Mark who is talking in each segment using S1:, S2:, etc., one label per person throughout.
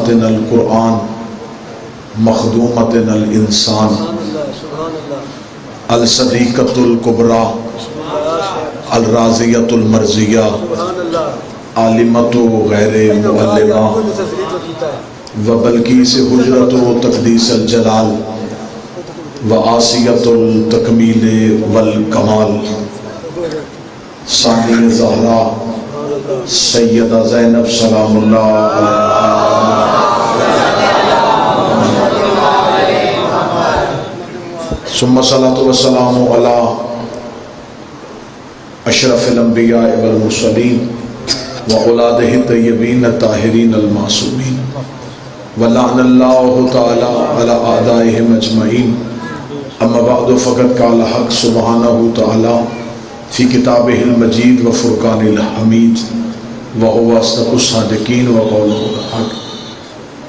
S1: معلمتنا القرآن مخدومتنا الانسان الصدیقۃ الکبریٰ الرازیۃ المرضیہ عالمۃ غیر معلمہ وبلقیس حجرۃ تقدیس الجلال وآسیۃ التکمیل والکمال ثانی زہرا سیدہ زینب سلام اللہ ثم الصلاۃ والسلام علی اشرف الانبیاء والمرسلین وأولادہ الطیبین الطاہرین المعصومین ولعن اللہ تعالی علی اعدائہم اجمعین اما بعد فقد قال حق سبحانہ تعالی فی کتابہ المجید وفرقان الحمید وهو اصدق الصادقین وقولہ الحق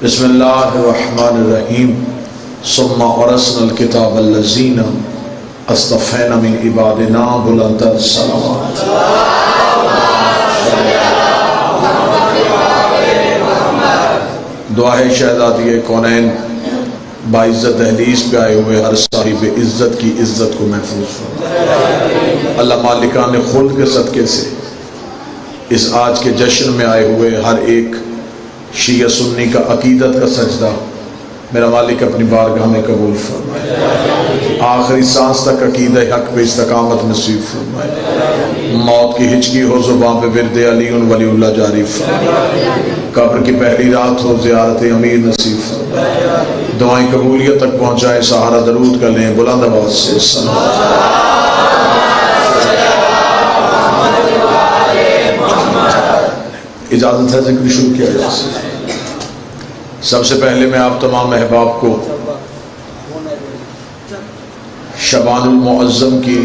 S1: بسم اللہ الرحمن الرحیم ثم ورثنا الکتاب الذین اصطفینا من عبادنا بلند الصلوات دعائے شہزادی کونین باعزت دہلیز پہ آئے ہوئے ہر صاحب عزت کی عزت کو محفوظ فرمائے۔ اللہ مالکان خلد کے صدقے سے اس آج کے جشن میں آئے ہوئے ہر ایک شیعہ سنی کا عقیدت کا سجدہ میرا مالک اپنی بارگاہ میں قبول فرمائے، آخری سانس تک عقیدہ حق پہ استقامت نصیب فرمائے، موت کی ہچکی ہو زبان پہ ورد علی ولی اللہ جاری فرمائے، قبر کی پہلی رات ہو زیارت امیر نصیب فرمائے، دعائیں قبولیت تک پہنچائے، سہارا درود کر لیں بلند آواز سے اجازت ہے ذکر شروع کیا جائے۔ سب سے پہلے میں آپ تمام احباب کو شبان المعظم کی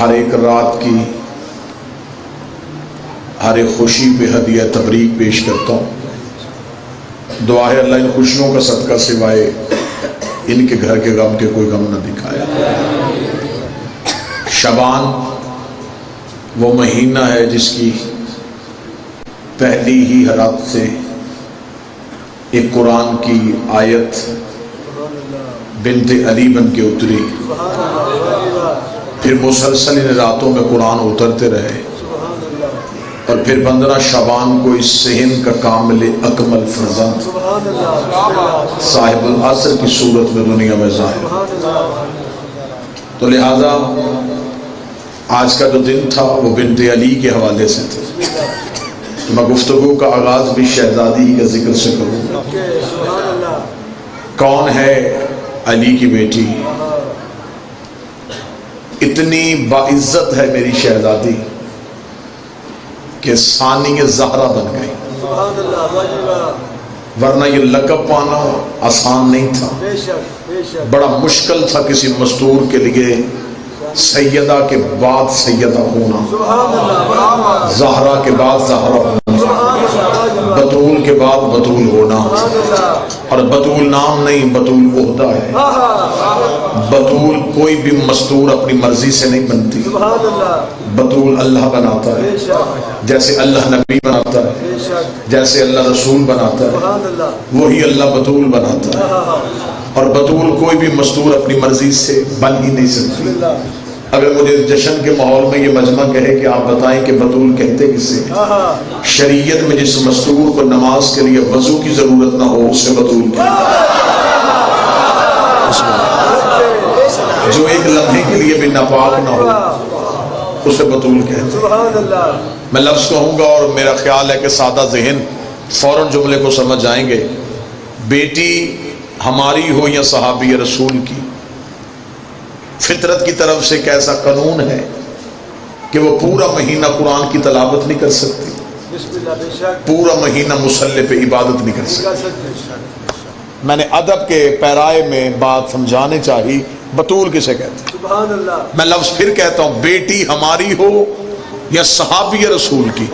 S1: ہر ایک رات کی ہر ایک خوشی پہ ہدیہ تبریک پیش کرتا ہوں۔ دعا ہے اللہ ان خوشیوں کا صدقہ سوائے ان کے گھر کے غم کے کوئی غم نہ دکھایا۔ شبان وہ مہینہ ہے جس کی پہلی ہی رات سے ایک قرآن کی آیت بنت علی بن کے اتری، پھر مسلسل ان راتوں میں قرآن اترتے رہے، اور پھر 15 شعبان کو اس صحن کا کامل اکمل فرزند صاحب العصر کی صورت میں دنیا میں ظاہر۔ تو لہذا آج کا جو دن تھا وہ بنت علی کے حوالے سے تھا۔ میں گفتگو کا آغاز بھی شہزادی کا ذکر سے کروں گا۔ کون ہے علی کی بیٹی؟ اتنی باعزت ہے میری شہزادی کہ ثانی زہرا بن گئی، ورنہ یہ لقب پانا آسان نہیں تھا، بڑا مشکل تھا کسی مستور کے لیے سیدہ کے بعد سیدہ ہونا، زہرا کے بعد زہرا ہونا، بطول کے بعد بطول ہونا، اور بطول نام نہیں، بطول عہدہ ہے۔ بطول کوئی بھی مستور اپنی مرضی سے نہیں بنتی، بطول اللہ بناتا ہے، جیسے اللہ نبی بناتا ہے، جیسے اللہ رسول بناتا ہے، وہی اللہ بطول بناتا ہے، اور بطول کوئی بھی مستور اپنی مرضی سے بن ہی نہیں سکتی۔ اگر مجھے جشن کے ماحول میں یہ مجمع کہے کہ آپ بتائیں کہ بطول کہتے کسے؟ شریعت میں جس مستور کو نماز کے لیے وضو کی ضرورت نہ ہو اسے بطول کہتے ہیں، جو ایک لمحے کے لیے بھی ناپاک نہ ہو اسے بطول کہتے ہیں۔ میں لفظ کہوں گا اور میرا خیال ہے کہ سادہ ذہن فوراً جملے کو سمجھ جائیں گے۔ بیٹی ہماری ہو یا صحابی رسول کی، فطرت کی طرف سے ایک ایسا قانون ہے کہ وہ پورا مہینہ قرآن کی تلاوت نہیں کر سکتی، پورا مہینہ مصلی پہ عبادت نہیں کر سکتی۔ میں نے ادب کے پیرائے میں بات سمجھانے چاہی، بطول کسے کہتے ہیں؟ میں لفظ پھر کہتا ہوں، بیٹی ہماری ہو یا صحابی رسول کی،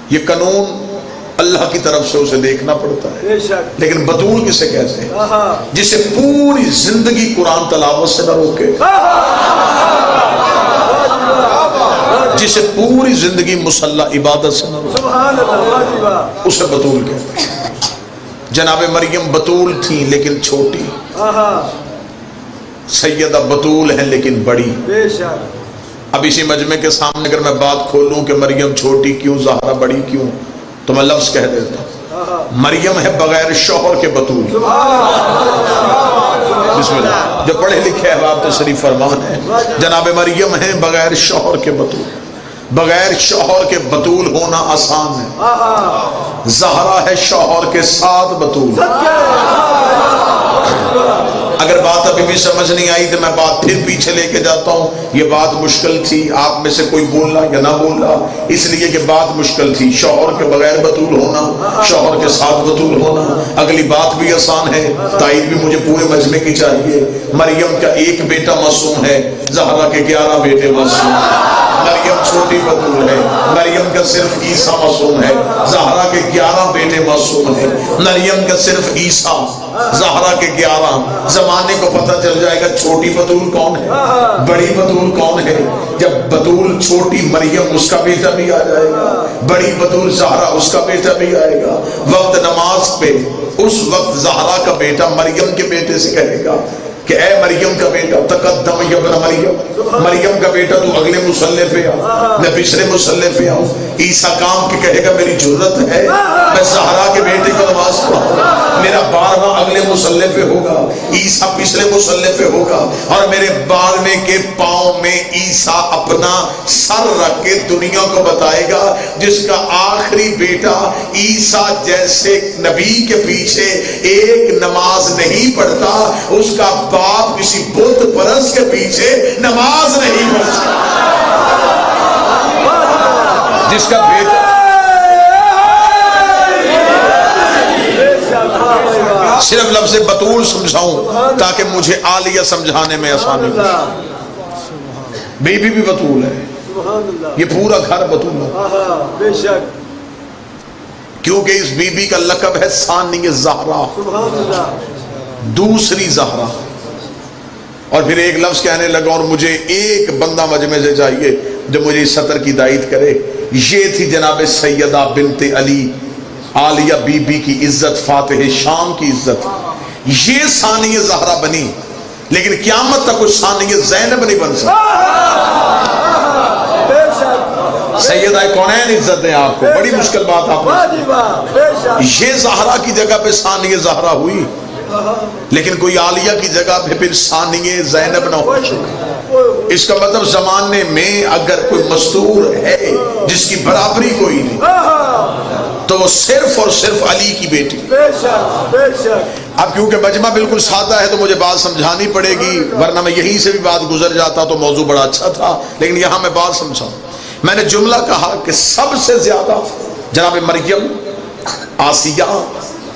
S1: یہ قانون اللہ کی طرف سے اسے دیکھنا پڑتا ہے۔ لیکن بطول کسے کہتے ہیں؟ جسے پوری زندگی قرآن تلاوت سے نہ روکے، جسے پوری زندگی مسلح عبادت سے نہ روکا، اسے بطول کہتے ہیں۔ جناب مریم بطول تھیں لیکن چھوٹی، سیدہ بطول ہیں لیکن بڑی۔ اب اسی مجمع کے سامنے اگر میں بات کھولوں کہ مریم چھوٹی کیوں، زہرا بڑی کیوں، تو میں لفظ کہہ دیتا ہوں، مریم ہے بغیر شوہر کے بطول۔ بسم اللہ، جو پڑھے لکھے احباب تشریف فرمان ہے، جناب مریم ہیں بغیر شوہر کے بطول۔ بغیر شوہر کے بطول ہونا آسان ہے، زہرا ہے شوہر کے ساتھ بطول۔ اگر بات ابھی بھی سمجھ نہیں آئی تو میں بات پھر پیچھے لے کے جاتا ہوں۔ یہ بات مشکل تھی، آپ میں سے کوئی بولنا یا نہ بولنا، اس لیے کہ بات مشکل تھی۔ شوہر کے بغیر بطول ہونا، شوہر کے ساتھ بطول ہونا۔ اگلی بات بھی آسان ہے، تائید بھی مجھے پورے مجمع کی چاہیے۔ مریم کا ایک بیٹا معصوم ہے، زہرا کے 11 بیٹے معصوم ہیں۔ مریم چھوٹی بطول ہے، مریم کا صرف عیسیٰ معصوم ہے، زہرا کے 11 بیٹے معصوم ہیں۔ مریم کا صرف عیسیٰ، زہرا کے 11۔ زمانے کو پتہ چل جائے گا چھوٹی بطول کون ہے، بڑی بطول کون ہے۔ جب بطول چھوٹی مریم، اس کا بیٹا بھی آ جائے گا، بڑی بطول زہرا، اس کا بیٹا بھی آئے گا۔ وقت نماز پہ اس وقت زہرا کا بیٹا مریم کے بیٹے سے کہے گا کہ اے مریم کا بیٹا، تقدم یا ابن مریم، مریم کا بیٹا تو اگلے مصلی پہ آؤ، میں پچھلے مصلی پہ آؤں۔ عیسیٰ کام کے کہے گا میری جرت ہے میں زہرا کے بیٹے کو نماز پڑھاؤں، میرا بارہواں اگلے مصلی پہ ہوگا، عیسیٰ پچھلے مصلی پہ ہوگا، اور میرے 12ویں کے پاؤں میں عیسیٰ اپنا سر رکھ کے دنیا کو بتائے گا جس کا آخری بیٹا عیسیٰ جیسے نبی کے پیچھے ایک نماز نہیں پڑھتا، اس کا باپ کسی بت پرست کے پیچھے نماز نہیں پڑھ سکتا۔ جس کا بیٹا صرف لفظ بطول سمجھاؤں تاکہ مجھے عالیہ سمجھانے میں آسانی ہو۔ بی بی بھی بطول ہے، یہ پورا گھر بطول ہے، کیونکہ اس بی بی کا لقب ہے ثانی زہرا، دوسری زہرا۔ اور پھر ایک لفظ کہنے لگا، اور مجھے ایک بندہ مجمع سے چاہیے جو مجھے اس سطر کی تائید کرے۔ یہ تھی جناب سیدہ بنت علی عالیہ بی بی کی عزت، فاتح شام کی عزت۔ یہ ثانی زہرا بنی، لیکن قیامت تک اس ثانی زینب نہیں بن سکتی۔ سیدہ کونین عزت دیں آپ کو، بڑی مشکل بات آپ نے۔ یہ زہرا کی جگہ پہ ثانی زہرا ہوئی، لیکن کوئی عالیہ کی جگہ پہ پھر ثانی زینب نہ ہو سکا۔ اس کا مطلب زمانے میں اگر کوئی مستور ہے جس کی برابری کوئی نہیں تو وہ صرف اور صرف علی کی بیٹی۔ اب کیونکہ مجمع بالکل سادہ ہے تو مجھے بات سمجھانی پڑے گی، ورنہ میں یہیں سے بھی بات گزر جاتا تو موضوع بڑا اچھا تھا، لیکن یہاں میں بات سمجھاؤں۔ میں نے جملہ کہا کہ سب سے زیادہ جناب مریم، آسیہ،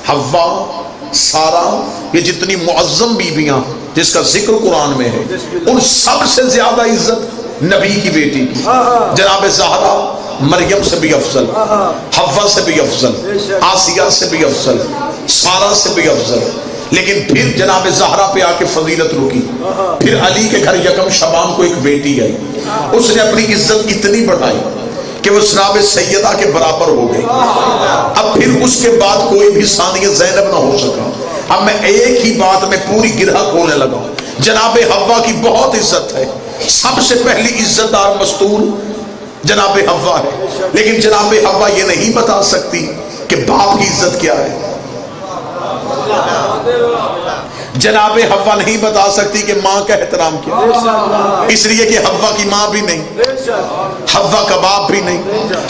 S1: حوا، سارہ، یہ جتنی معظم بیویاں جس کا ذکر قرآن میں ہے، ان سب سے زیادہ عزت نبی کی بیٹی کی۔ جناب زہرا مریم سے بھی افضل، حوا سے بھی افضل، آسیہ سے بھی افضل، سارہ سے بھی افضل۔ لیکن پھر جناب زہرا پہ آ کے فضیلت رکی۔ پھر علی کے گھر یکم شبان کو ایک بیٹی آئی، اس نے اپنی عزت اتنی بڑھائی کہ وہ جناب سیدہ کے برابر ہو گئی۔ اب پھر اس کے بعد کوئی بھی ثانی زینب نہ ہو سکا۔ اب میں ایک ہی بات میں پوری گرہ کھولنے لگا ہوں۔ جناب حوا کی بہت عزت ہے، سب سے پہلی عزت دار مستور جناب حوا ہے، لیکن جناب حوا یہ نہیں بتا سکتی کہ باپ کی عزت کیا ہے۔ جناب حوا نہیں بتا سکتی کہ ماں کا احترام کیا ہے، اس لیے کہ حوا کی ماں بھی نہیں، حوا کا باپ بھی نہیں۔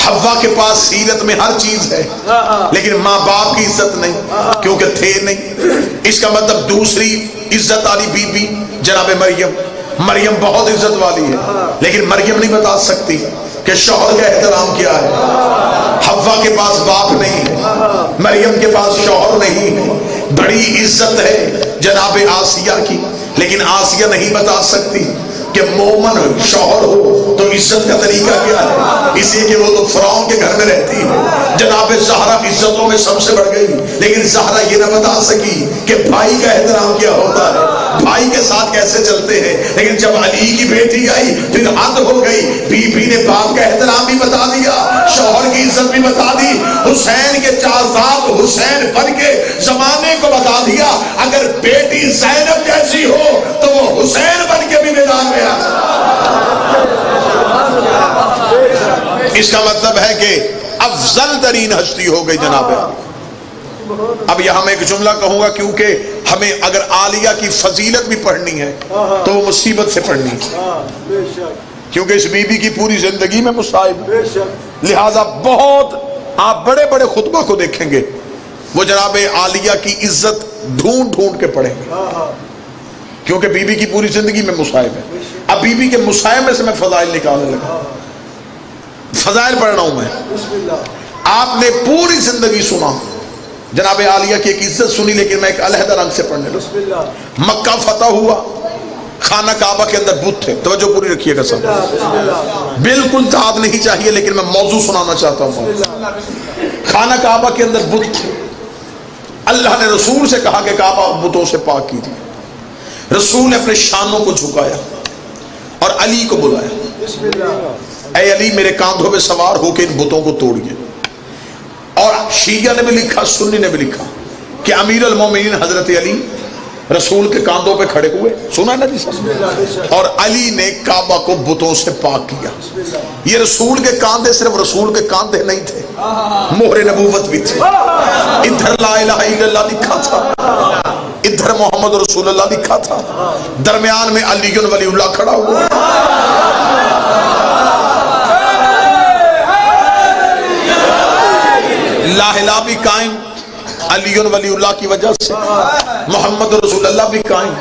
S1: حوا کے پاس سیرت میں ہر چیز ہے، لیکن ماں باپ کی عزت نہیں، کیونکہ تھے نہیں۔ اس کا مطلب دوسری عزت والی بی بی جناب مریم، مریم بہت عزت والی ہے، لیکن مریم نہیں بتا سکتی کہ شوہر کا احترام کیا ہے۔ حوا کے پاس باپ نہیں ہے، مریم کے پاس شوہر نہیں ہے۔ بڑی عزت ہے جناب آسیہ کی، لیکن آسیہ نہیں بتا سکتی کہ مومن شوہر ہو تو عزت کا طریقہ کیا ہے، اس لیے کہ وہ تو فرعون کے گھر میں رہتی ہے۔ جناب زہرا عزتوں میں سب سے بڑھ گئی، لیکن زہرا یہ نہ بتا سکی کہ بھائی کا احترام کیا ہوتا ہے۔ بھائی کے ساتھ کیسے چلتے ہیں، لیکن جب علی کی بیٹی آئی پھر حد ہو گئی، بی بی نے باپ کا احترام بھی بتا دیا، شوہر کی عزت بھی بتا دی، حسین کے چارزاد حسین بن کے زمانے کو بتا دیا اگر بیٹی زینب جیسی ہو تو وہ حسین بن کے بھی میدان میں آ جائے۔ اس کا مطلب ہے کہ افضل ترین ہستی ہو گئی جناب علی۔ اب یہاں میں ایک جملہ کہوں گا کیونکہ ہمیں اگر عالیہ کی فضیلت بھی پڑھنی ہے تو وہ مصیبت سے پڑھنی ہے، کیونکہ اس بی بی کی پوری زندگی میں مصائب، لہذا بہت آپ بڑے بڑے خطبہ کو دیکھیں گے وہ جناب عالیہ کی عزت ڈھونڈ ڈھونڈ کے پڑھیں گے، کیونکہ بی بی کی پوری زندگی میں مصائب ہے۔ اب بی بی کے مصائب میں سے میں فضائل نکالنے لگا، فضائل پڑھ رہا ہوں میں۔ آپ نے پوری زندگی سنا جناب عالیہ کی ایک عزت سنی، لیکن میں ایک علیحدہ رنگ سے پڑھنے لگا۔ مکہ فتح ہوا، خانہ کعبہ کے اندر بت تھے، توجہ پوری رکھیے گا سب، بالکل داد نہیں چاہیے لیکن میں موضوع سنانا چاہتا ہوں۔ خانہ کعبہ کے اندر بت تھے، اللہ نے رسول سے کہا کہ کعبہ بتوں سے پاک کیجیے، رسول نے اپنے شانوں کو جھکایا اور علی کو بلایا، اے علی میرے کاندھوں پہ سوار ہو کے ان بتوں کو توڑیے۔ اور شیعہ نے بھی لکھا، سنی نے بھی لکھا کہ امیر المومنین حضرت علی رسول کے کاندھوں پہ کھڑے ہوئے، سنا نا جی سب، اور علی نے کعبہ کو بتوں سے پاک کیا۔ یہ رسول کے کاندھے صرف رسول کے کاندھے نہیں تھے، مہر نبوت بھی تھی، ادھر لا الہ الا اللہ لکھا تھا، ادھر محمد رسول اللہ لکھا تھا، درمیان میں علی ولی اللہ کھڑا ہوا۔ لا الہ بھی قائم علی ولی اللہ کی وجہ سے، محمد رسول اللہ بھی قائم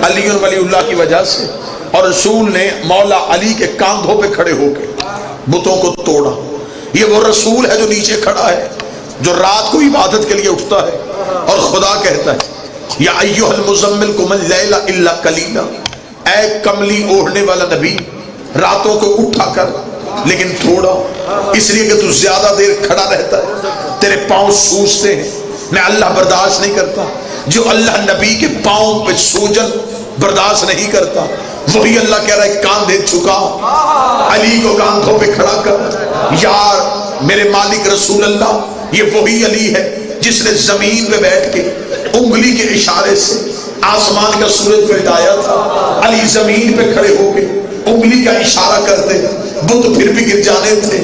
S1: علی ولی اللہ کی وجہ سے، اور رسول نے مولا علی کے کاندھوں پہ کھڑے ہو کے بتوں کو توڑا۔ یہ وہ رسول ہے جو نیچے کھڑا ہے، جو رات کو عبادت کے لیے اٹھتا ہے اور خدا کہتا ہے یا ایھا المزمل قم اللیل الا قلیلا، اے کملی اوڑھنے والا نبی راتوں کو اٹھا کر لیکن تھوڑا، اس لیے کہ تو زیادہ دیر کھڑا رہتا ہے، تیرے پاؤں سوجتے ہیں، میں اللہ برداشت نہیں کرتا۔ جو اللہ نبی کے پاؤں پہ سوجن برداشت نہیں کرتا، وہی اللہ کہہ رہا ہے کاندھے جھکا، علی کو کاندھوں پہ کھڑا کر۔ یار میرے مالک رسول اللہ، یہ وہی علی ہے جس نے زمین پہ بیٹھ کے انگلی کے اشارے سے آسمان کا سورج پلٹایا تھا، علی زمین پہ کھڑے ہو کے انگلی کا اشارہ کرتے، بت پھر بھی گر جانے تھے۔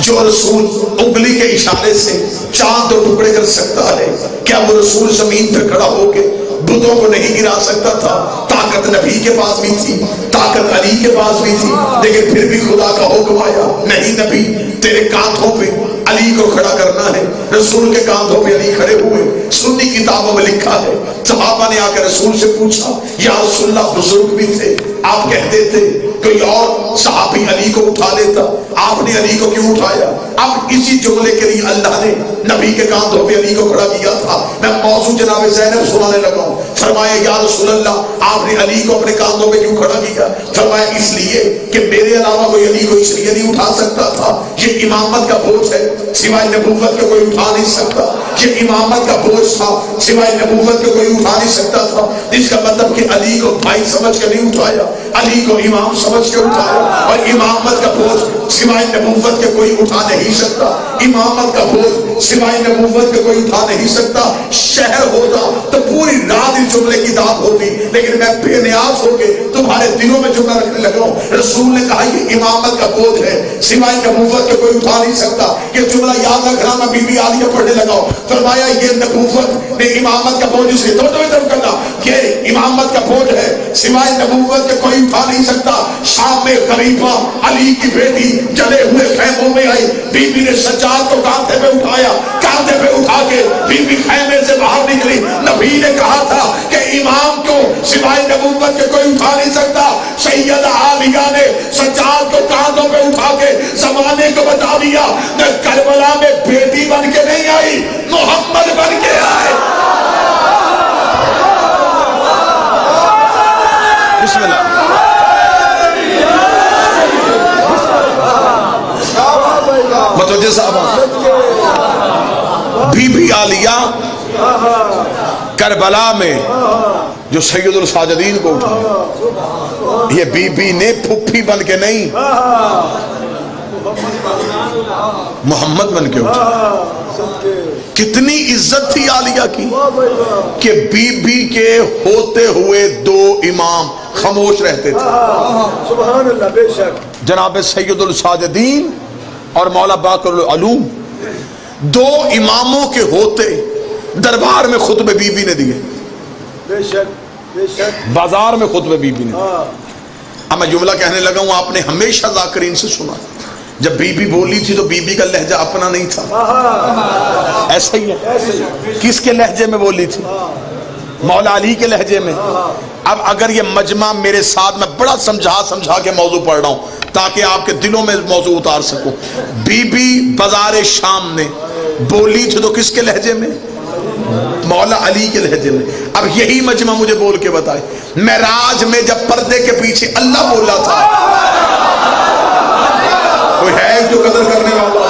S1: جو رسول انگلی کے اشارے سے چاند دو ٹکڑے کر سکتا ہے، کیا وہ رسول زمین پہ کھڑا ہو کے بتوں کو نہیں گرا سکتا تھا؟ طاقت نبی کے پاس بھی تھی، طاقت علی کے پاس بھی تھی، لیکن پھر بھی خدا کا حکم آیا نہیں نبی تیرے کاندھوں پہ علی کو کھڑا کرنا ہے۔ رسول کے کاندھوں پہ علی کھڑے ہوئے۔ سنی کتابوں میں لکھا ہے صحابہ نے آ کر رسول سے پوچھا یا رسول اللہ بزرگ بھی تھے، آپ کہتے تھے کوئی اور صحابی علی کو اٹھا لیتا، آپ نے علی کو کیوں اٹھایا؟ اب اسی جملے کے لیے اللہ نے نبی کے کاندھوں پہ علی کو کھڑا کیا تھا۔ میں موضوع جناب زینب سنانے لگا ہوں۔ فرمایا یا رسول اللہ آپ نے علی کو اپنے کاندھوں پہ کیوں کھڑا کیا؟ فرمایا اس لیے کہ میرے علاوہ کوئی علی کو اس لیے نہیں اٹھا سکتا تھا، یہ امامت کا بوجھ ہے، سوائے نبوت کے کوئی اٹھا نہیں سکتا، یہ امامت کا بوجھ تھا، سوائے نبوت کے کوئی اٹھا نہیں سکتا تھا۔ اس کا مطلب کہ علی کو بھائی سمجھ کے نہیں اٹھایا، علی کو امام سمجھ کے اٹھایا، اور امامت کا بوجھ سوائے نبوت کے کوئی اٹھا نہیں سکتا، امامت کا بوجھ سوائے نبوت کے کوئی اٹھا نہیں سکتا۔ شہر ہوتا تو پوری رات اس جملے کی داد ہوتی، لیکن میں بے نیاز ہو کے تمہارے دلوں میں جملہ رکھنے لگا ہوں۔ رسول نے کہا یہ امامت کا بوجھ ہے، سوائے نبوت کے کوئی اٹھا نہیں سکتا۔ یہ جملہ یاد رکھنا، میں بی بی عالیہ پڑھنے لگا ہوں۔ فرمایا یہ نبوت نے امامت کا بوجھ اس لیے توجہ کرنا، یہ امامت کا بوجھ ہے، سوائے نبوت کے کوئی اٹھا نہیں سکتا۔ شام میں خلیفہ علی کی بیٹی جلے ہوئے خیموں میں آئی، بی بی نے سجاد کو کاندھے پہ اٹھایا، کاندھے پہ اٹھا کے بی بی خیمے سے باہر نکلی۔ نبی نے کہا تھا کہ امام کو سوائے نبوت کے کوئی اٹھا نہیں سکتا۔ سیدہ عالیہ نے سجاد کو کاندھوں پہ اٹھا کے زمانے کو بتا دیا میں کربلا میں بیٹی بن کے نہیں آئی، محمد بن کے آئے۔ بسم اللہ۔ متوجہ صاحب، بی بی عالیہ کیا کربلا میں جو سید الساجدین کو اٹھایا، یہ بی بی نے پھپھی بن کے نہیں، محمد بن کے اٹھایا۔ کتنی عزت تھی عالیہ کی کہ بی بی کے ہوتے ہوئے دو امام خاموش رہتے تھے،
S2: سبحان اللہ، بے شک
S1: جناب سید الساجدین اور مولا باقر العلوم، دو اماموں کے ہوتے دربار میں خطبے بی بی نے دیے،
S2: بے شک بے شک،
S1: بازار میں خطبے بی بی نے۔ اب میں جملہ کہنے لگا ہوں، آپ نے ہمیشہ ذاکرین سے سنا، جب بی بی بولی تھی تو بی بی کا لہجہ اپنا نہیں تھا، ایسا ہی ہے۔ کس کے لہجے میں بولی تھی؟ مولا علی کے لہجے میں۔ اب اگر یہ مجمع میرے ساتھ، میں بڑا سمجھا کے موضوع پڑھ رہا ہوں تاکہ آپ کے دلوں میں موضوع اتار سکوں۔ بی بی بازار شام نے بولی تھی تو کس کے لہجے میں؟ مولا علی کے لہجے میں۔ اب یہی مجمع مجھے بول کے بتائے، معراج میں جب پردے کے پیچھے اللہ بولا تھا، کوئی ہے جو قدر کرنے والا؟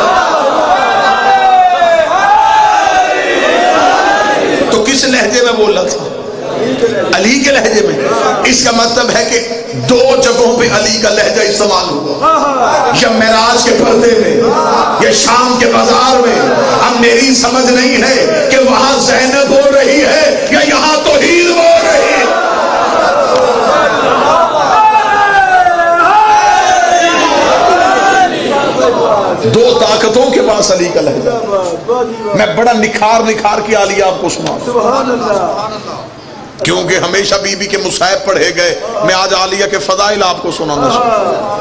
S1: تو کس لہجے میں بولا تھا؟ علی کے لہجے میں۔ اس کا مطلب ہے کہ دو جگہوں پہ علی کا لہجہ استعمال ہوا، یا معراج کے پردے میں یا شام کے بازار میں۔ اب میری سمجھ نہیں ہے کہ وہاں زینب بول رہی ہے یا یہاں توحید بول رہی ہے۔ دو طاقتوں کے پاس علی کا لہجہ۔ میں بڑا نکھار کے عالیہ آپ کو سنا، کیونکہ ہمیشہ بی بی کے مصائب پڑھے گئے، میں آج عالیہ کے فضائل آپ کو سنانا چاہتا۔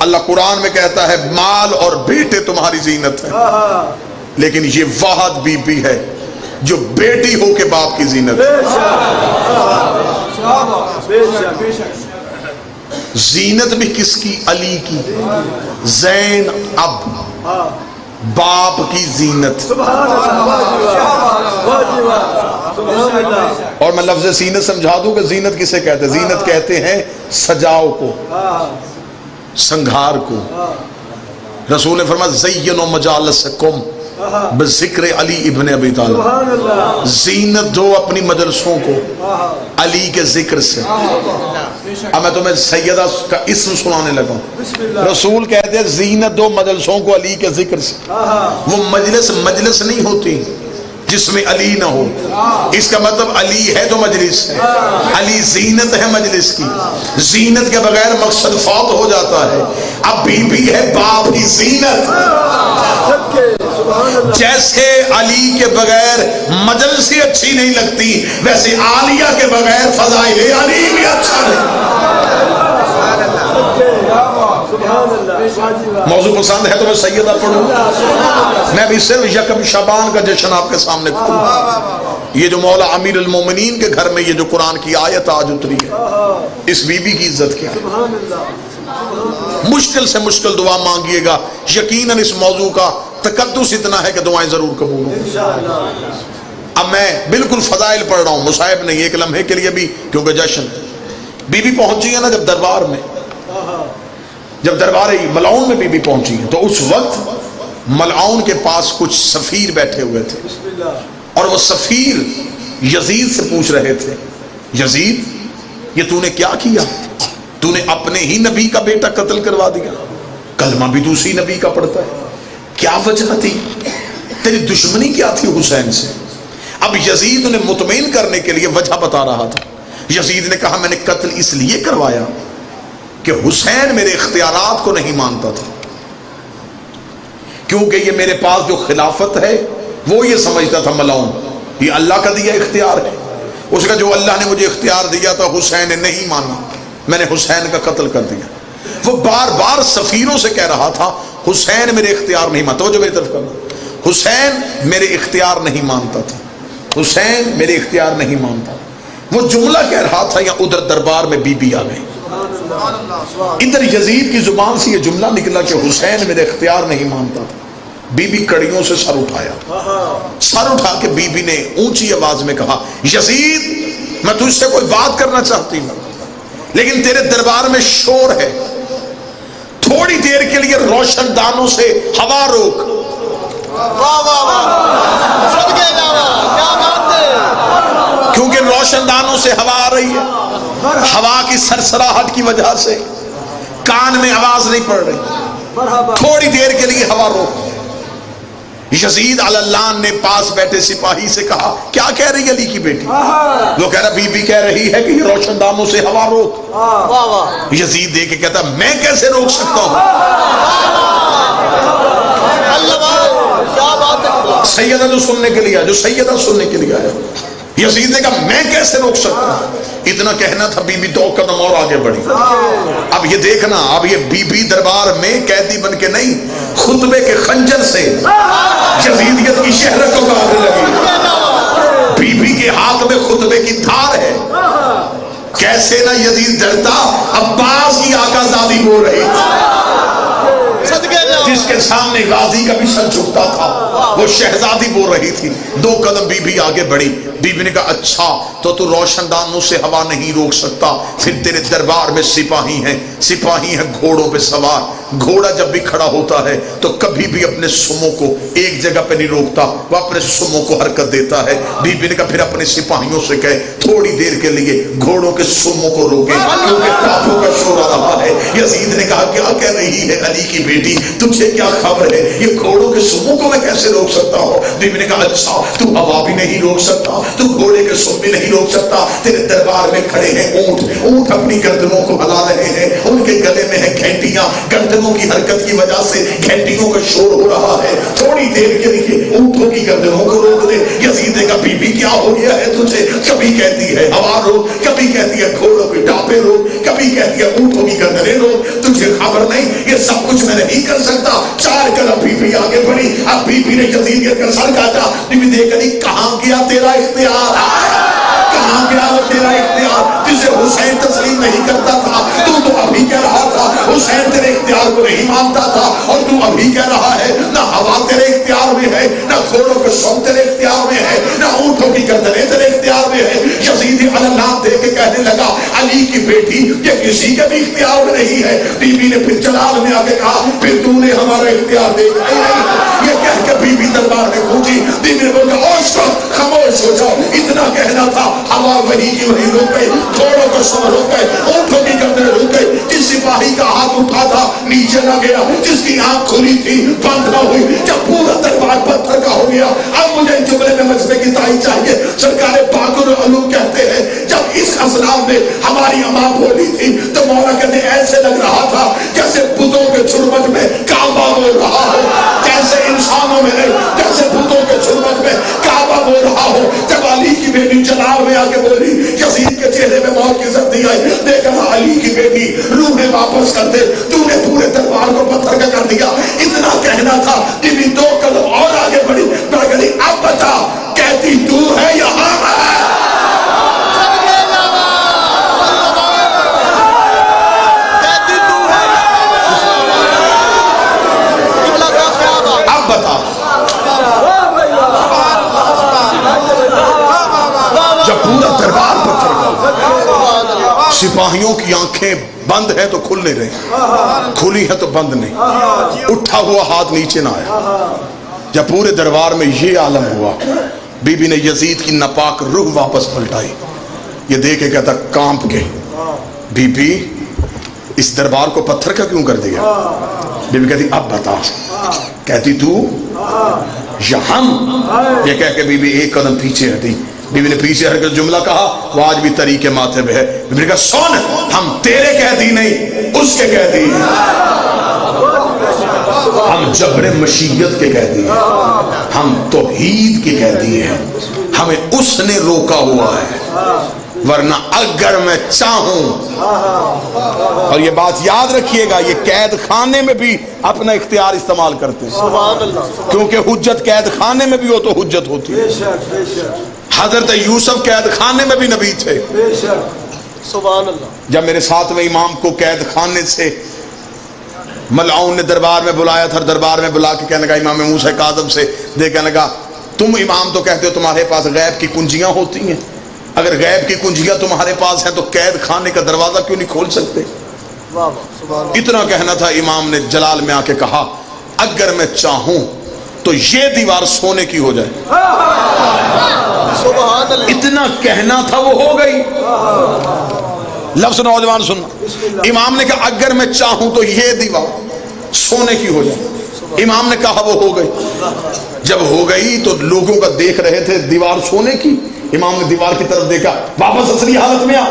S1: اللہ قرآن میں کہتا ہے مال اور بیٹے تمہاری زینت ہے، لیکن یہ واحد بی بی ہے جو بیٹی ہو کے باپ کی زینت ہے۔ زینت بھی کس کی؟ علی کی۔ زین اب باپ کی زینت۔ اور میں لفظ زینت سمجھا دوں کہ زینت کسے کہتے ہیں؟ زینت کہتے ہیں سجاؤ کو، سنگھار کو۔ رسول نے فرمایا زینوا مجالسکم بذکر علی ابن ابی طالب، زینت دو اپنی مجلسوں کو علی کے ذکر سے۔ اب میں تمہیں سیدہ کا اسم سنانے لگا ہوں۔ رسول کہتے ہیں زینت دو مجلسوں کو علی کے ذکر سے۔ وہ مجلس نہیں ہوتی جس میں علی نہ ہو، اس کا مطلب علی ہے تو مجلس ہے، علی زینت ہے مجلس کی۔ زینت کے بغیر مقصد فوت ہو جاتا ہے۔ اب بی بی ہے باپ کی زینت۔ جیسے علی کے بغیر مجلسی اچھی نہیں لگتی، ویسے عالیہ کے بغیر فضائل علی بھی اچھا نہیں۔ موضوع پسند ہے تو میں سیدہ پڑھوں، میں بھی صرف یکم شعبان کا جشن آپ کے سامنے کھولوں۔ یہ جو مولا امیر المومنین کے گھر میں یہ جو قرآن کی آیت آج اتری ہے، اس بی بی کی عزت کیا ہے؟ مشکل سے مشکل دعا مانگیے گا، یقیناً اس موضوع کا تقدس اتنا ہے کہ دعائیں ضرور قبول ہوں۔ اب میں بالکل فضائل پڑھ رہا ہوں، مصائب نہیں، ایک لمحے کے لیے بھی، کیونکہ جشن بی بی پہنچی ہے نا جب دربار میں، جب دربار ملعون میں بی بی پہنچی ہے تو اس وقت ملعون کے پاس کچھ سفیر بیٹھے ہوئے تھے، اور وہ سفیر یزید سے پوچھ رہے تھے، یزید یہ تو نے کیا کیا؟ تو نے اپنے ہی نبی کا بیٹا قتل کروا دیا، کلمہ بھی دوسری نبی کا پڑھتا ہے، کیا وجہ تھی؟ تیری دشمنی کیا تھی حسین سے؟ اب یزید انہیں مطمئن کرنے کے لیے وجہ بتا رہا تھا۔ یزید نے کہا میں نے قتل اس لیے کروایا کہ حسین میرے اختیارات کو نہیں مانتا تھا، کیونکہ یہ میرے پاس جو خلافت ہے وہ یہ سمجھتا تھا ملعون یہ اللہ کا دیا اختیار ہے، اس کا جو اللہ نے مجھے اختیار دیا تھا حسین نے نہیں مانا، میں نے حسین کا قتل کر دیا۔ وہ بار بار سفیروں سے کہہ رہا تھا حسین میرے اختیار نہیں مانتا، توجہ میری طرف کرنا، حسین میرے اختیار نہیں مانتا تھا، حسین میرے اختیار نہیں مانتا۔ وہ جملہ کہہ رہا تھا یا ادھر دربار میں بی بی آ گئی، ادھر یزید کی زبان سے یہ جملہ نکلا کہ حسین میرے اختیار نہیں مانتا تھا۔ بی بی کڑیوں سے سر اٹھایا، سر اٹھا کے بی بی نے اونچی آواز میں کہا یزید میں تجھ سے کوئی بات کرنا چاہتی ہوں لیکن تیرے دربار میں شور ہے، تھوڑی دیر کے لیے روشن دانوں سے ہوا روک۔
S3: واہ واہ واہ، صدقے جاوا، کیا بات ہے،
S1: کیونکہ روشن دانوں سے ہوا آ رہی ہے، ہوا کی سرسراہٹ کی وجہ سے کان میں آواز نہیں پڑ رہی، تھوڑی دیر کے لیے ہوا روک۔ یزید علی اللہ نے پاس بیٹھے سپاہی سے کہا کیا کہہ رہی علی کی بیٹی؟ وہ کہہ رہا بی بی کہہ رہی ہے کہ یہ روشن دانوں سے ہوا روک۔
S3: واہ واہ،
S1: یزید دیکھ کے کہتا میں کیسے روک سکتا ہوں؟
S3: اللہ واہ، کیا بات ہے،
S1: سیدہ جو سننے کے لیے آیا، جو سیدہ سننے کے لیے آیا، یزید نے کہا میں کیسے روک سکتا ہوں؟ اتنا کہنا تھا، بی بی 2 قدم اور آگے بڑھی۔ اب یہ دیکھنا، اب یہ بی بی دربار میں قیدی بن کے نہیں، خطبے کے خنجر سے یزیدیت کی شہرت کو کاٹنے لگی۔ بی بی کے ہاتھ میں خطبے کی دھار ہے، کیسے نہ یزید ڈرتا، عباس کی آقا زادی بول رہی تھی، جس کے سامنے غازی کا بھی سر جھکتا تھا، وہ شہزادی بول رہی تھی۔ 2 قدم بی بی آگے بڑھی، بی بی نے کہا اچھا تو روشن دانوں سے ہوا نہیں روک سکتا، پھر تیرے دربار میں سپاہی ہیں، سپاہی ہیں گھوڑوں پہ سوار، گھوڑا جب بھی کھڑا ہوتا ہے تو کبھی بھی اپنے سموں کو ایک جگہ پہ نہیں روکتا، وہ اپنے سموں کو حرکت دیتا ہے۔ بی بی نے کہا پھر اپنے سپاہیوں سے کہے تھوڑی دیر کے لیے گھوڑوں کے سموں کو روکیں، کیونکہ کافروں کا شور آ رہا ہے۔ یزید نے کہا کیا کہہ رہی ہے علی کی بیٹی، تجھے کیا خبر ہے، یہ گھوڑوں کے سموں کو میں کیسے روک سکتا ہوں؟ بی بی نے کہا اچھا تو ہوا بھی نہیں روک سکتا، تو گھوڑے کے سم بھی نہیں روک سکتا، تیرے دربار میں کھڑے ہیں اونٹ، اونٹ اپنی گردنوں کو ہلا رہے ہیں، ان کے گلے میں ہیں گھنٹیاں، گردنوں کی حرکت کی وجہ سے گھنٹیوں کا شور ہو رہا ہے، تھوڑی دیر کے لیے اونٹوں کی گردنوں کو روک دے۔ یزید نے کہا بی بی کیا ہو گیا ہے تجھے، کبھی کہتی ہے ہوا روک، کبھی کہتی ہے گھوڑوں کی ٹاپیں روک، کبھی کہتی ہے اونٹوں کی گردنیں روک، تجھے خبر نہیں یہ سب کچھ میں نہیں کر سکتا۔ 4 قدم بی بی آگے بڑھی، اب بی بی نے یزیدیت کا سر کاٹا۔ بی بی دیکھ رہی کہاں گیا تیرا اختیار، کہاں گیا وہ تیرا اختیار، جسے حسین تسلیم نہیں کرتا تھا تو ابھی کہہ رہا تھا حسین تیرے اختیار کو نہیں مانتا تھا، اور تو ابھی کہہ رہا ہے نہ ہوا تیرے اختیار میں ہے، نہ گھوڑوں کے سم تیرے اختیار میں ہے، نہ اونٹوں کی گردنیں تیرے اختیار میں ہے۔ یزید علی اللہ دیکھ کے کہنے لگا علی کی بیٹی یہ کسی کے بھی اختیار میں نہیں ہے۔ بی بی نے پھر جلال میں آ کے کہا پھر تو نے ہمارا اختیار دیکھا ہی نہیں، یہ کہہ کے بی بی دربار میں پہنچی۔ بی بی نے بولا خاموش ہو جاؤ، اتنا کہنا تھا، ہوا وہی کی وہی روک گئی، گھوڑوں کو سم روک گئے، اونٹوں کی گردنیں روک گئی، جس سپاہی کا ہاتھ اٹھا تھا نیچے نہ گیا، جس کی آنکھ کھلی تھی بند نہ ہوئی، جب پورا دربار پتھر کا ہو گیا۔ اب مجھے جملے میں مجمع کی تائید چاہیے، سرکار پاک العلوم کہتے ہیں جب اس اسلام نے ہماری اماں بولی تھی تو مولا کہتے ایسے لگ رہا تھا جیسے بتوں کے چھرمٹ میں کعبہ بول رہا ہو، جیسے انسانوں میں نہیں، جیسے بتوں کے چھرمٹ میں کعبہ بول رہا ہو۔ جب علی کی بیٹی جلال میں آ کے بولی، یزید کے چہرے میں موت کی زردی آئی، دیکھا علی کی بیٹی روحیں واپس کر دے، تو نے پورے دربار کو پتھر کا کر دیا، اتنا کہنا تھا۔ بی بی 2 قدم اور آگے بڑھی، بڑھ گئی اب بتا کہتی تو ہے یا ہم ہے؟ اب بتا، جب پورا دربار پتھر کا، سپاہیوں کی آنکھیں بند ہے تو کھل نہیں رہی، کھلی ہے تو بند نہیں، اٹھا ہوا ہاتھ نیچے نہ آیا۔ جب پورے دربار میں یہ عالم ہوا، بی بی نے یزید کی ناپاک روح واپس پلٹائی، یہ دیکھ کے کہتا کانپ کے بی بی اس دربار کو پتھر کا کیوں کر دیا؟ بی بی کہتی اب بتا، کہتی تو یا ہم؟ یہ کہہ کے بی بی 1 قدم پیچھے ہٹی۔ بی بی نے پیچھے ہٹ کر جملہ کہا وہ آج بھی طریقے ماتھے پہ ہے۔ بی بی نے کہا سن، ہم تیرے قیدی نہیں اس کے قیدی ہیں، ہم جبر مشیت کے قیدی ہیں، ہم توحید کے قیدی ہیں، ہمیں اس نے روکا ہوا ہے، ورنہ اگر میں چاہوں۔ اور یہ بات یاد رکھیے گا، یہ قید خانے میں بھی اپنا اختیار استعمال کرتے ہیں، کیونکہ حجت قید خانے میں بھی ہو تو حجت ہوتی ہے۔ حضرت یوسف قید خانے میں بھی نبی تھے۔
S3: سبحان اللہ۔
S1: جب میرے 7ویں امام کو قید خانے سے ملعون نے دربار میں بلایا تھا، دربار میں بلا کے کہنے لگا امام موسیٰ کاظم سے دے کہنے لگا تم امام تو کہتے ہو تمہارے پاس غیب کی کنجیاں ہوتی ہیں، اگر غیب کی کنجیاں تمہارے پاس ہیں تو قید خانے کا دروازہ کیوں نہیں کھول سکتے؟ اتنا کہنا تھا، امام نے جلال میں آ کے کہا اگر میں چاہوں تو یہ دیوار سونے کی ہو جائے.
S3: سبحان اللہ.
S1: اتنا کہنا تھا وہ ہو گئی. لفظ نوجوان سننا. امام نے کہا اگر میں چاہوں تو یہ دیوار سونے کی ہو جائے. امام نے کہا وہ ہو گئی. جب ہو گئی تو لوگوں کا دیکھ رہے تھے دیوار سونے کی. امام نے دیوار کی طرف دیکھا, واپس اصلی حالت میں آ.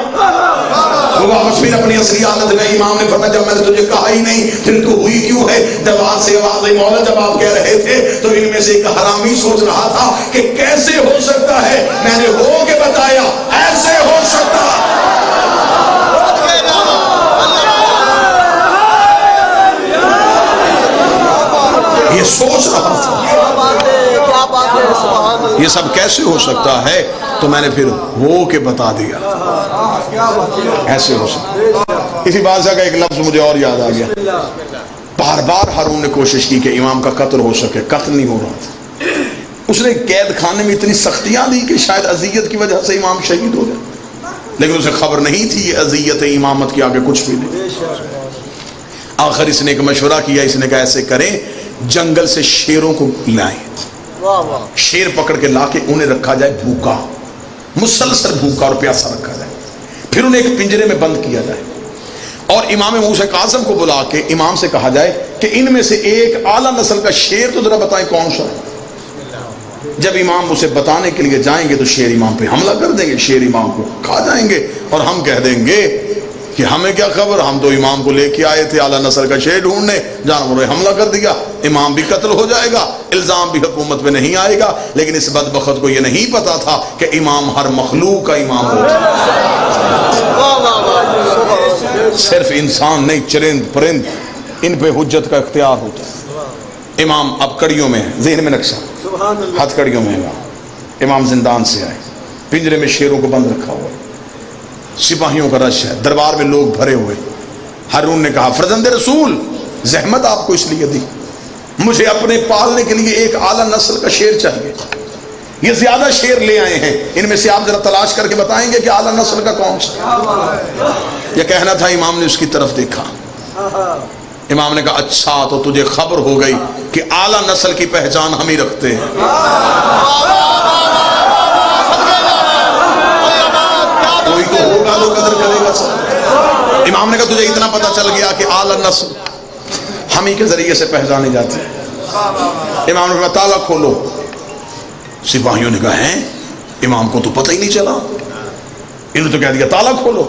S1: وہ واپس پھر اپنی اصلی حالت میں. امام نے فرمایا جب میں نے تجھے کہا ہی نہیں پھر تو ہوئی کیوں ہے. جواب سے آواز آئی, مولا جب آپ کہہ رہے تھے تو ان میں سے ایک حرامی سوچ رہا تھا کہ کیسے ہو سکتا ہے. میں نے ہو کے بتایا ایسے ہو سکتا. یہ سوچ رہا تھا یہ سب کیسے ہو سکتا ہے, تو میں نے پھر ہو کے بتا دیا ایسے ہو سکتا. اسی بادشاہ کا ایک لفظ مجھے اور یاد آ گیا. بار بار ہارون نے کوشش کی کہ امام کا قتل ہو سکے, قتل نہیں ہو رہا تھا. اس نے قید خانے میں اتنی سختیاں دی کہ شاید اذیت کی وجہ سے امام شہید ہو گئے, لیکن اسے خبر نہیں تھی یہ اذیت امامت کے آگے کچھ بھی نہیں. آخر اس نے ایک مشورہ کیا. اس نے کہا ایسے کریں, جنگل سے شیروں کو لائیں, شیر پکڑ کے لا کے انہیں رکھا جائے بھوکا, مسلسل بھوکا اور پیاسا رکھا جائے, پھر انہیں ایک پنجرے میں بند کیا جائے, اور امام موسیٰ کاظم کو بلا کے امام سے کہا جائے کہ ان میں سے ایک اعلیٰ نسل کا شیر تو ذرا بتائیں کون سا ہے. جب امام اسے بتانے کے لیے جائیں گے تو شیر امام پہ حملہ کر دیں گے, شیر امام کو کھا جائیں گے, اور ہم کہہ دیں گے کہ ہمیں کیا خبر, ہم تو امام کو لے کے آئے تھے اعلیٰ نسل کا شیر ڈھونڈنے, جانوروں نے حملہ کر دیا, امام بھی قتل ہو جائے گا, الزام بھی حکومت پہ نہیں آئے گا. لیکن اس بدبخت کو یہ نہیں پتا تھا کہ امام ہر مخلوق کا امام ہوتا ہے, صرف انسان نہیں, چرند پرند ان پہ حجت کا اختیار ہوتا ہے. امام اب کڑیوں میں ہے, ذہن میں نقشہ, ہاتھ کڑیوں میں ہے. امام زندان سے آئے, پنجرے میں شیروں کو بند رکھا ہوا, سپاہیوں کا رش ہے, دربار میں لوگ بھرے ہوئے. ہارون نے کہا فرزند رسول زحمت آپ کو اس لیے دی, مجھے اپنے پالنے کے لیے ایک اعلیٰ نسل کا شیر چاہیے. یہ زیادہ شیر لے آئے ہیں, ان میں سے آپ ذرا تلاش کر کے بتائیں گے کہ اعلیٰ نسل کا کون سا. یہ کہنا تھا, امام نے اس کی طرف دیکھا. امام نے کہا اچھا تو تجھے خبر ہو گئی کہ اعلیٰ نسل کی پہچان ہم ہی رکھتے ہیں. کوئی تو ہوگا تو قدر کرے گا سب. امام نے کہا تجھے اتنا پتا چل گیا کہ اعلیٰ نسل ہم ہی کے ذریعے سے پہچانے جاتے ہیں. امام نے کہا تالا کھولو. سپاہیوں نے کہا ہیں امام کو تو پتہ ہی نہیں چلا, انہوں نے تو کہہ دیا تالا کھولو.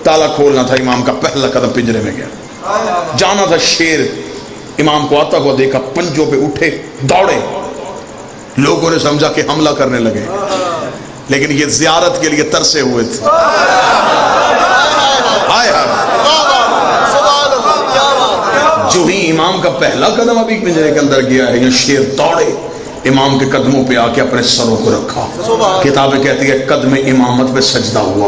S1: تالا کھولنا تھا, امام کا پہلا قدم پنجرے میں گیا, جانا تھا. شیر امام کو آتا ہوا دیکھا, پنجوں پہ اٹھے دوڑے, لوگوں نے سمجھا کہ حملہ کرنے لگے, لیکن یہ زیارت کے لیے ترسے ہوئے تھے. جو ہی امام کا پہلا قدم ابھی پنجرے کے اندر گیا ہے, یہ شیر دوڑے, امام کے قدموں پہ آ کے اپنے سروں کو رکھا. کتابیں کہتی ہے قدم امامت پہ سجدہ ہوا.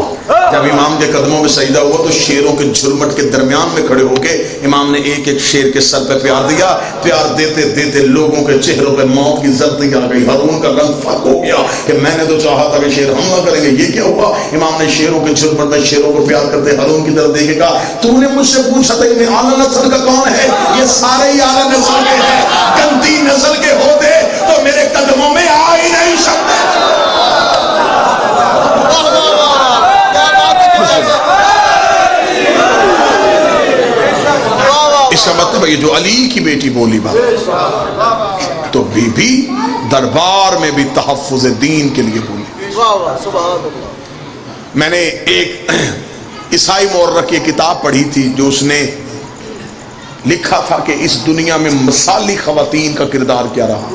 S1: جب امام کے قدموں پہ سجدہ ہوا تو شیروں کے جھرمٹ کے درمیان میں کھڑے ہو کے امام نے ایک ایک شیر کے سر پہ پیار دیا. پیار دیتے دیتے لوگوں کے چہروں پہ موت کی زردی آ گئی. ہارون کا رنگ فاق ہو گیا کہ میں نے تو چاہا تھا کہ شیر حملہ کریں گے, یہ کیا ہوا. امام نے شیروں کے جھرمٹ میں شیروں کو پیار کرتے ہارون کی طرف دیکھے گا, تو نے مجھ سے پوچھا تھا کہ اعلیٰ نسل کا کون ہے, یہ سارے ہی اعلیٰ نسل کے ہیں. گندی نسل کے ہوتے تو میرے قدموں میں آ ہی نہیں سکتے. اس کا مطلب ہے جو علی کی بیٹی بولی بات تو بی بی دربار میں بھی تحفظ دین کے لیے بولی. میں نے ایک عیسائی مورخ کی کتاب پڑھی تھی جو اس نے لکھا تھا کہ اس دنیا میں مثالی خواتین کا کردار کیا رہا.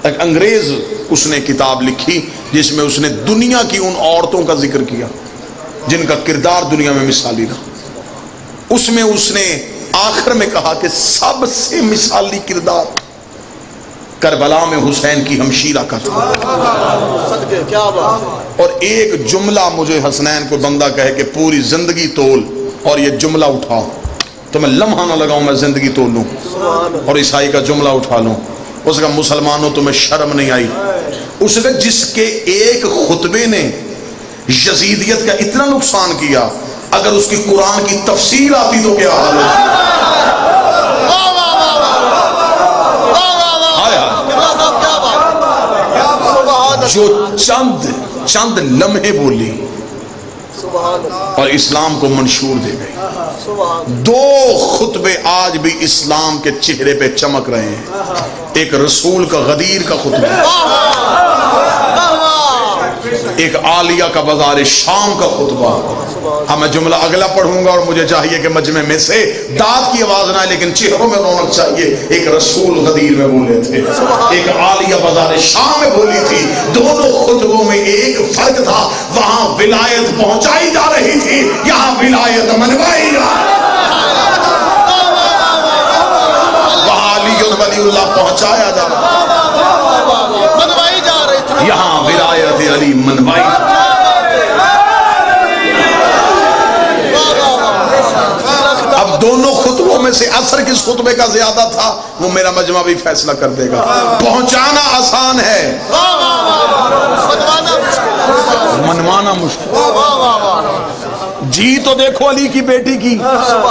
S1: ایک انگریز اس نے کتاب لکھی جس میں اس نے دنیا کی ان عورتوں کا ذکر کیا جن کا کردار دنیا میں مثالی رہا. اس میں اس نے آخر میں کہا کہ سب سے مثالی کردار کربلا میں حسین کی ہمشیرہ کا تھا. اور ایک جملہ مجھے حسنین کو بندہ کہے کہ پوری زندگی تول اور یہ جملہ اٹھا تو میں لمحہ نہ لگاؤں, میں زندگی تول لوں اور عیسائی کا جملہ اٹھا لوں. اس کا مسلمانوں تمہیں شرم نہیں آئی. اس نے جس کے ایک خطبے نے یزیدیت کا اتنا نقصان کیا, اگر اس کی قرآن کی تفسیر آتی تو کیا حال ہوتا. جو چند لمحے بولی اور اسلام کو منشور دے گئی. 2 خطبے آج بھی اسلام کے چہرے پہ چمک رہے ہیں. ایک رسول کا غدیر کا خطبہ، ایک عالیہ کا بازار شام کا خطبہ. ہاں میں جملہ اگلا پڑھوں گا اور مجھے چاہیے کہ مجمع میں سے داد کی آواز نہ آئے لیکن چہروں میں رونق چاہیے. ایک رسول غدیر میں بولے تھے، ایک عالیہ بازار شام میں بولی تھی. دونوں خطبوں میں ایک فرق تھا، وہاں ولایت پہنچائی جا رہی تھی، یہاں ولایت منوائی جا رہی تھی. وہاں علی ولی اللہ پہنچایا جا رہا،
S3: منوائی جا رہی تھی،
S1: یہاں ولایت علی منوائی. اب دونوں خطبوں میں سے اثر کس خطبے کا زیادہ تھا وہ میرا مجمع بھی فیصلہ کر دے گا. پہنچانا آسان ہے، منوانا مشکل. جی تو دیکھو علی کی بیٹی کی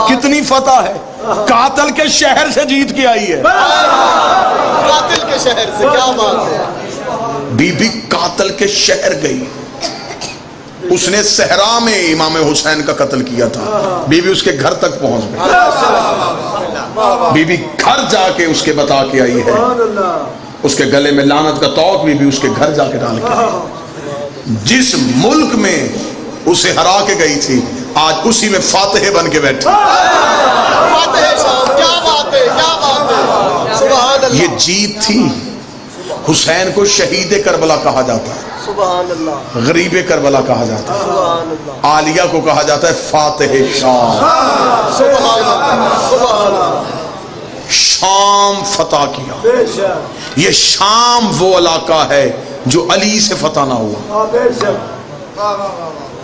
S1: کتنی فتح ہے، قاتل کے شہر سے جیت کے آئی ہے.
S3: قاتل کے شہر سے، کیا بات ہے.
S1: بی بی قاتل کے شہر گئی، اس نے صحرا میں امام حسین کا قتل کیا تھا. بی بی اس کے گھر تک پہنچ گئی. بی بی گھر جا کے اس کے بتا کے آئی ہے، اس کے گلے میں لعنت کا توق بی بی اس کے گھر جا کے ڈال کے آئی. جس ملک میں اسے ہرا کے گئی تھی آج اسی میں فاتح بن کے بیٹھے.
S3: فاتح صاحب، کیا بات ہے، کیا بات ہے. سبحان اللہ.
S1: یہ جیت تھی. حسین کو شہید کربلا کہا جاتا ہے،
S3: سبحان اللہ.
S1: غریب کربلا کہا جاتا ہے.
S3: سبحان اللہ.
S1: عالیہ کو کہا جاتا ہے فاتح شام.
S3: سبحان اللہ. سبحان اللہ.
S1: شام فتح کیا.
S2: بے شک
S1: یہ شام وہ علاقہ ہے جو علی سے فتح نہ ہوا.
S2: بے شک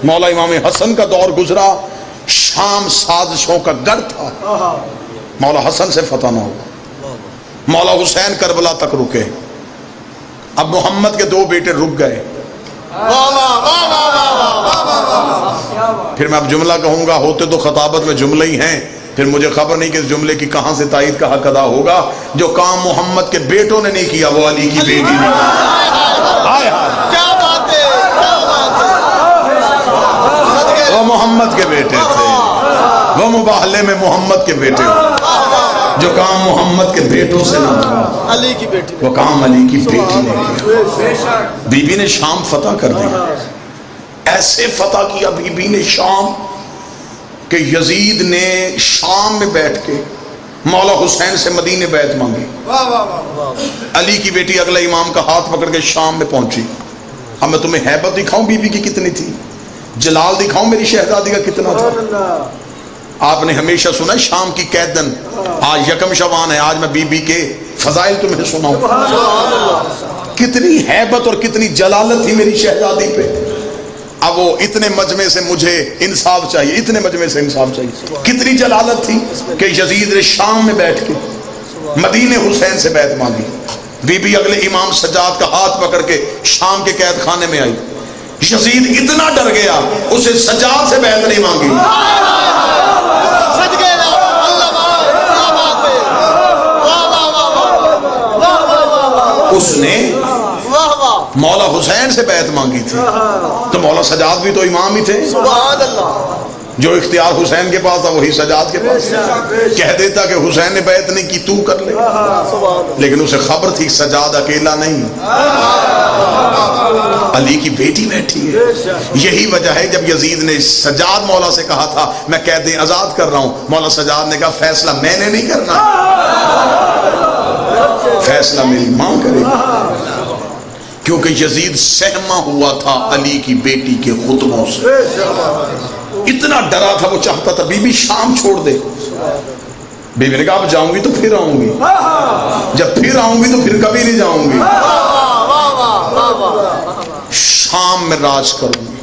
S1: مولا امام حسن کا دور گزرا، شام سازشوں کا گڑھ تھا، مولا حسن سے فتح نہ ہوا. مولا حسین کربلا تک رکے. اب محمد کے 2 بیٹے رک گئے. پھر میں اب جملہ کہوں گا، ہوتے تو خطابت میں جملے ہی ہیں، پھر مجھے خبر نہیں کہ اس جملے کی کہاں سے تائید کا حق ادا ہوگا. جو کام محمد کے بیٹوں نے نہیں کیا وہ علی کی بیٹی نے کیا.
S3: کیا بات ہے، کیا بات ہے.
S1: وہ محمد کے بیٹے تھے، وہ مباہلے میں محمد کے بیٹے ہو. جو کام محمد کے بیٹوں سے نہ ہوا
S3: علی کی بیٹی.
S1: وہ کام علی کی بیٹی نے کیا. بی بی نے شام فتح کر دیا. ایسے فتح کیا بی بی نے شام کہ یزید نے شام میں بیٹھ کے مولا حسین سے مدینے بیعت مانگی. علی کی بیٹی اگلا امام کا ہاتھ پکڑ کے شام میں پہنچی. اب میں تمہیں ہیبت دکھاؤں بی بی کی کتنی تھی، جلال دکھاؤں میری شہزادی کا کتنا تھا. آپ نے ہمیشہ سنا شام کی قیدن، آج یکم شعبان ہے، آج میں بی بی کے فضائل تمہیں سناؤں. کتنی ہیبت اور کتنی جلالت تھی میری شہزادی پہ. اب وہ اتنے مجمع سے مجھے انصاف چاہیے، اتنے مجمع سے انصاف چاہیے. کتنی جلالت تھی کہ یزید نے شام میں بیٹھ کے مدینے حسین سے بیعت مانگی. بی بی اگلے امام سجاد کا ہاتھ پکڑ کے شام کے قید خانے میں آئی. یزید اتنا ڈر گیا اسے سجاد سے بیعت نہیں مانگی. اس نے مولا حسین سے بیعت مانگی تھی. تو مولا سجاد بھی تو امام ہی تھے.
S3: سبحان اللہ.
S1: جو اختیار حسین کے پاس تھا وہی سجاد کے پاس. کہہ دیتا کہ حسین نے بیعت نہیں کی تو کر لے، لیکن اسے خبر تھی سجاد اکیلا نہیں، علی کی بیٹی بیٹھی ہے. یہی وجہ ہے جب یزید نے سجاد مولا سے کہا تھا میں قید آزاد کر رہا ہوں، مولا سجاد نے کہا فیصلہ میں نے نہیں کرنا، فیصلہ میری ماں کرے گی. کیونکہ یزید سہما ہوا تھا علی کی بیٹی کے خطبوں سے. اتنا ڈرا تھا، وہ چاہتا تھا بی بی شام چھوڑ دے. بی بی نے کہا اب جاؤں گی تو پھر آؤں گی، جب پھر آؤں گی تو پھر کبھی نہیں جاؤں گی. شام میں راج کروں گی.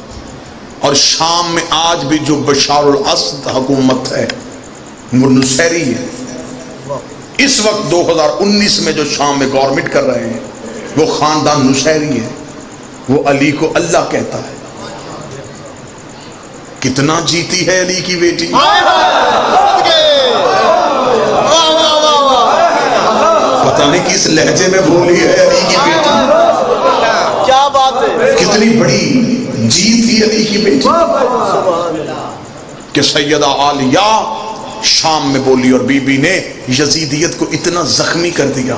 S1: اور شام میں آج بھی جو بشار الاسد حکومت ہے وہ نصیری ہے. اس وقت 2019 میں جو شام میں گورنمنٹ کر رہے ہیں وہ خاندان نصیری ہے. وہ علی کو اللہ کہتا ہے. کتنا جیتی ہے علی کی بیٹی. پتہ نہیں کس لہجے میں بولی ہے علی کی بیٹی.
S3: کیا بات
S1: کتنی بڑی جیت تھی علی کی بیٹی کہ سیدہ عالیہ شام میں بولی اور بی بی نے یزیدیت کو اتنا زخمی کر دیا،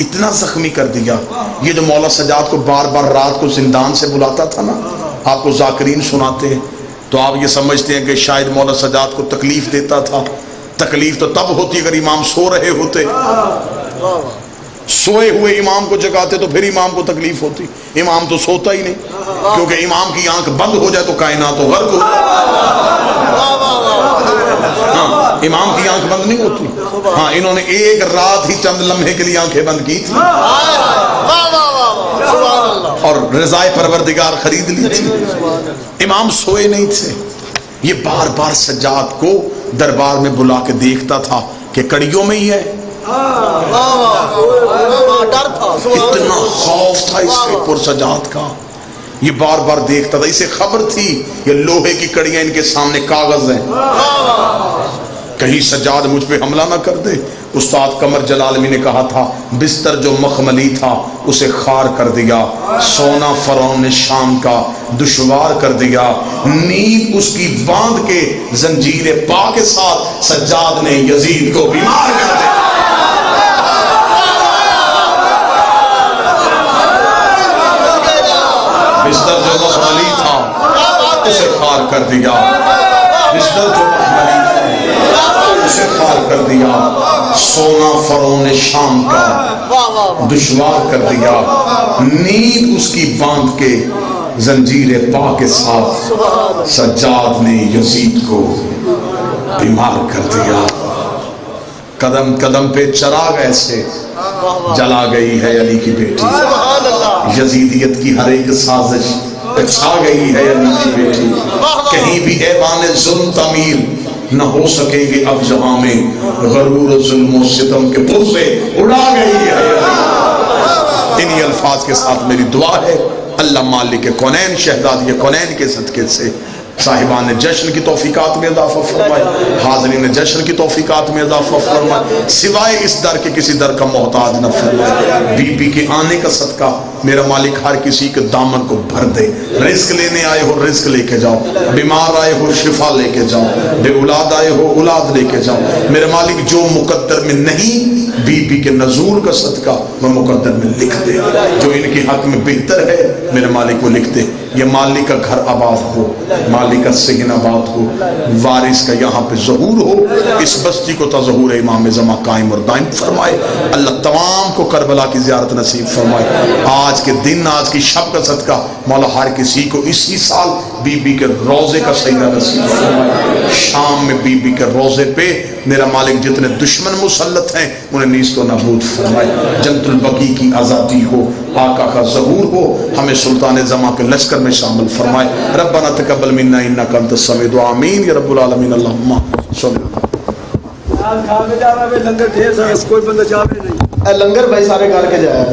S1: اتنا زخمی کر دیا. یہ جو مولا سجاد کو بار بار رات کو زندان سے بلاتا تھا نا، آپ کو ذاکرین سناتے ہیں تو آپ یہ سمجھتے ہیں کہ شاید مولا سجاد کو تکلیف دیتا تھا. تکلیف تو تب ہوتی اگر امام سو رہے ہوتے، سوئے ہوئے امام کو جگاتے تو پھر امام کو تکلیف ہوتی. امام تو سوتا ہی نہیں، کیونکہ امام کی آنکھ بند ہو جائے تو کائنات و غرق ہو جائے. ہاں، امام کی آنکھ بند نہیں ہوتی. ہاں، انہوں نے ایک رات ہی چند لمحے کے لیے آنکھیں بند کی تھی اور رضائے پروردگار خرید لی تھی. امام سوئے نہیں تھے. یہ بار بار سجاد کو دربار میں بلا کے دیکھتا تھا کہ کڑیوں میں ہی ہے. اتنا خوف تھا اس کے پر سجاد کا. یہ بار بار دیکھتا تھا. اسے خبر تھی یہ لوہے کی کڑیاں ان کے سامنے کاغذ ہیں، کہیں سجاد مجھ پہ حملہ نہ کر دے. استاد قمر جلالمی نے کہا تھا بستر جو مخملی تھا اسے خار کر دیا، سونا فرعون شام کا دشوار کر دیا، نیند اس کی باندھ کے زنجیر پا کے ساتھ سجاد نے یزید کو بیمار کر دیا. بستر جو مخملی تھا اسے خار کر دیا، بستر جو مخملی تھا اسے خار کر دیا، سونا فرعون شام کا دشوار کر دیا، نیند اس کی باندھ کے زنجیر پا کے ساتھ سجاد نے یزید کو بیمار کر دیا. قدم قدم پہ چراغ ایسے جلا گئی ہے علی کی بیٹی. یزیدیت کی ہر ایک سازش چھا گئی ہے علی کی بیٹی. کہیں بھی ایوان ظلم تعمیر نہ ہو سکیں گے اب جہاں میں، غرور ظلم و ستم کے پرزے اڑا گئی ہے. انہی الفاظ کے ساتھ میری دعا ہے اللہ مالک کونین شہزادی کونین کے صدقے سے صاحبان جشن کی توفیقات میں اضافہ فرمائے، حاضرین جشن کی توفیقات میں اضافہ فرمائے، سوائے اس در کے کسی در کا محتاج نہ فرمائے. بی بی کے آنے کا صدقہ میرا مالک ہر کسی کے دامن کو بھر دے. رزق لینے آئے ہو رزق لے کے جاؤ، بیمار آئے ہو شفا لے کے جاؤ، بے اولاد آئے ہو اولاد لے کے جاؤ. میرے مالک جو مقدر میں نہیں بی بی کے نزول کا صدقہ وہ مقدر میں لکھ دے. جو ان کے حق میں بہتر ہے میرے مالک وہ لکھ دے. یہ مالک کا گھر آباد ہو، مالک کا سگن آباد ہو، وارث کا یہاں پہ ظہور ہو. اس بستی کو تظہور امام زمان قائم اور دائم فرمائے. اللہ تمام کو کربلا کی زیارت نصیب فرمائے. آج کے دن آج کی شب کا صدقہ مولا ہر کسی کو اسی سال بی بی کے روزے کا سجدہ نصیب فرمائے. شام میں بی بی کے روزے پہ میرا مالک جتنے دشمن مسلط ہیں انہیں نیست و نابود فرمائے. جنت البقیع کی آزادی ہو، آقا کا ظہور ہو، ہمیں سلطان زمان کے لشکر میں شامل فرمائے. ربنا تقبل منا انک انت السمیع الدعاء. آمین یا رب العالمین. اللہم صلی
S2: لنگر ڈھیر سارا کوئی بندہ جاوے نہیں.
S3: لنگر بھائی سارے کر کے جایا